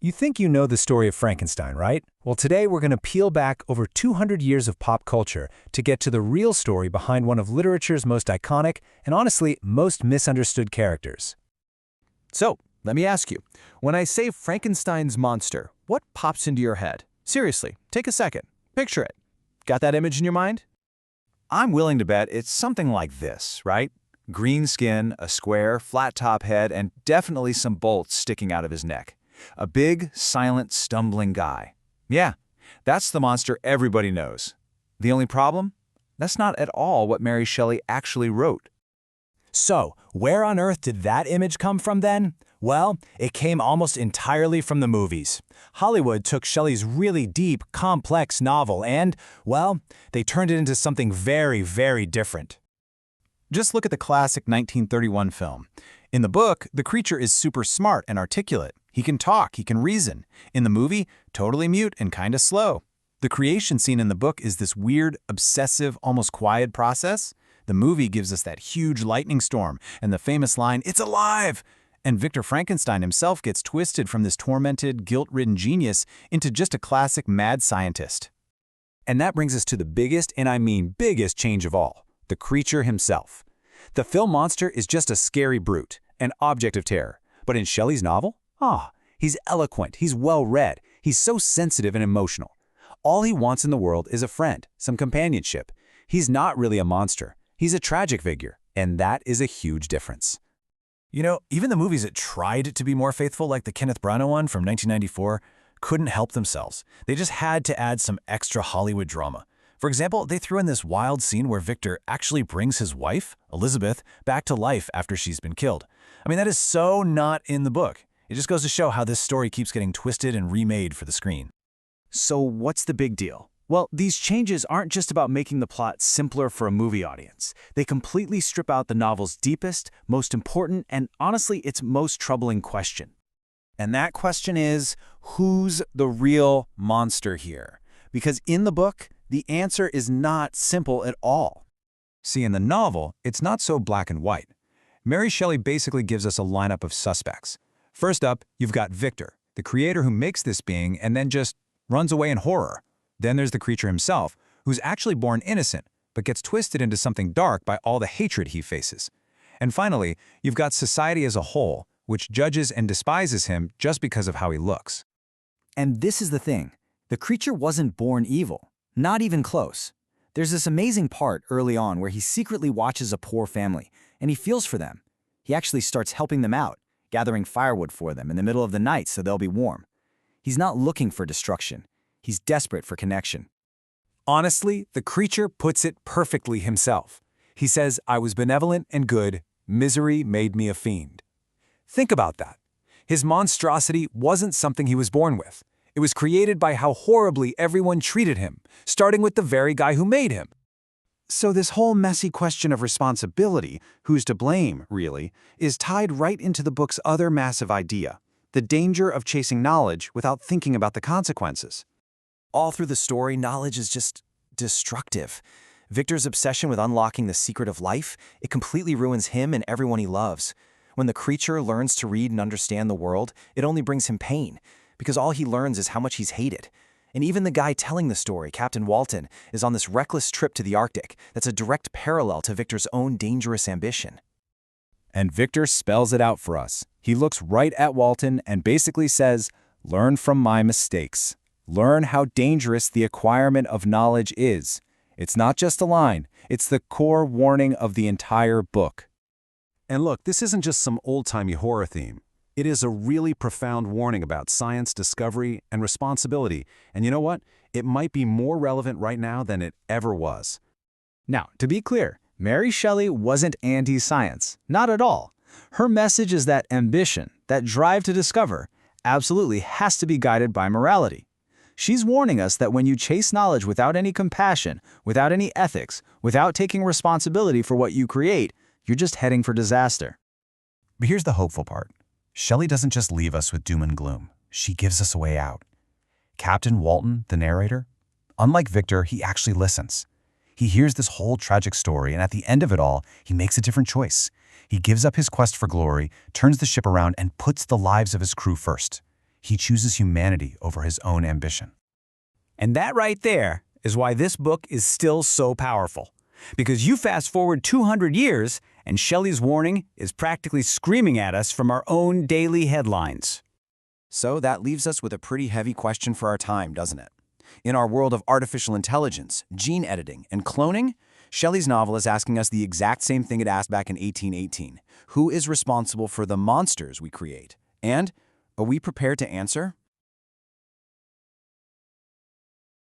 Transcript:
You think you know the story of Frankenstein, right? Well, today we're going to peel back over 200 years of pop culture to get to the real story behind one of literature's most iconic and honestly most misunderstood characters. So, let me ask you, when I say Frankenstein's monster, what pops into your head? Seriously, take a second. Picture it. Got that image in your mind? I'm willing to bet it's something like this, right? Green skin, a square, flat-top head, and definitely some bolts sticking out of his neck. A big, silent, stumbling guy. Yeah, that's the monster everybody knows. The only problem? That's not at all what Mary Shelley actually wrote. So, where on earth did that image come from then? Well, it came almost entirely from the movies. Hollywood took Shelley's really deep, complex novel and, well, they turned it into something very, very different. Just look at the classic 1931 film. In the book, the creature is super smart and articulate. He can talk, he can reason. In the movie, totally mute and kinda slow. The creation scene in the book is this weird, obsessive, almost quiet process. The movie gives us that huge lightning storm and the famous line, "It's alive!" And Victor Frankenstein himself gets twisted from this tormented, guilt-ridden genius into just a classic mad scientist. And that brings us to the biggest, and I mean biggest change of all, the creature himself. The film monster is just a scary brute, an object of terror. But in Shelley's novel, he's eloquent, he's well-read, he's so sensitive and emotional. All he wants in the world is a friend, some companionship. He's not really a monster, he's a tragic figure, and that is a huge difference. You know, even the movies that tried to be more faithful, like the Kenneth Branagh one from 1994, couldn't help themselves. They just had to add some extra Hollywood drama. For example, they threw in this wild scene where Victor actually brings his wife, Elizabeth, back to life after she's been killed. I mean, that is so not in the book. It just goes to show how this story keeps getting twisted and remade for the screen. So what's the big deal? Well, these changes aren't just about making the plot simpler for a movie audience. They completely strip out the novel's deepest, most important, and honestly, its most troubling question. And that question is, who's the real monster here? Because in the book, the answer is not simple at all. See, in the novel, it's not so black and white. Mary Shelley basically gives us a lineup of suspects. First up, you've got Victor, the creator who makes this being and then just runs away in horror. Then there's the creature himself, who's actually born innocent, but gets twisted into something dark by all the hatred he faces. And finally, you've got society as a whole, which judges and despises him just because of how he looks. And this is the thing. The creature wasn't born evil. Not even close. There's this amazing part early on where he secretly watches a poor family, and he feels for them. He actually starts helping them out, gathering firewood for them in the middle of the night so they'll be warm. He's not looking for destruction. He's desperate for connection. Honestly, the creature puts it perfectly himself. He says, "I was benevolent and good. Misery made me a fiend." Think about that. His monstrosity wasn't something he was born with. It was created by how horribly everyone treated him, starting with the very guy who made him. So this whole messy question of responsibility, who's to blame, really, is tied right into the book's other massive idea, the danger of chasing knowledge without thinking about the consequences. All through the story, knowledge is just destructive. Victor's obsession with unlocking the secret of life, it completely ruins him and everyone he loves. When the creature learns to read and understand the world, it only brings him pain, because all he learns is how much he's hated. And even the guy telling the story, Captain Walton, is on this reckless trip to the Arctic that's a direct parallel to Victor's own dangerous ambition. And Victor spells it out for us. He looks right at Walton and basically says, "Learn from my mistakes. Learn how dangerous the acquirement of knowledge is." It's not just a line, it's the core warning of the entire book. And look, this isn't just some old-timey horror theme. It is a really profound warning about science, discovery, and responsibility. And you know what? It might be more relevant right now than it ever was. Now, to be clear, Mary Shelley wasn't anti-science. Not at all. Her message is that ambition, that drive to discover, absolutely has to be guided by morality. She's warning us that when you chase knowledge without any compassion, without any ethics, without taking responsibility for what you create, you're just heading for disaster. But here's the hopeful part. Shelley doesn't just leave us with doom and gloom. She gives us a way out. Captain Walton, the narrator, unlike Victor, he actually listens. He hears this whole tragic story, and at the end of it all, he makes a different choice. He gives up his quest for glory, turns the ship around, and puts the lives of his crew first. He chooses humanity over his own ambition. And that right there is why this book is still so powerful. Because you fast forward 200 years, and Shelley's warning is practically screaming at us from our own daily headlines. So that leaves us with a pretty heavy question for our time, doesn't it? In our world of artificial intelligence, gene editing, and cloning, Shelley's novel is asking us the exact same thing it asked back in 1818. Who is responsible for the monsters we create? And are we prepared to answer?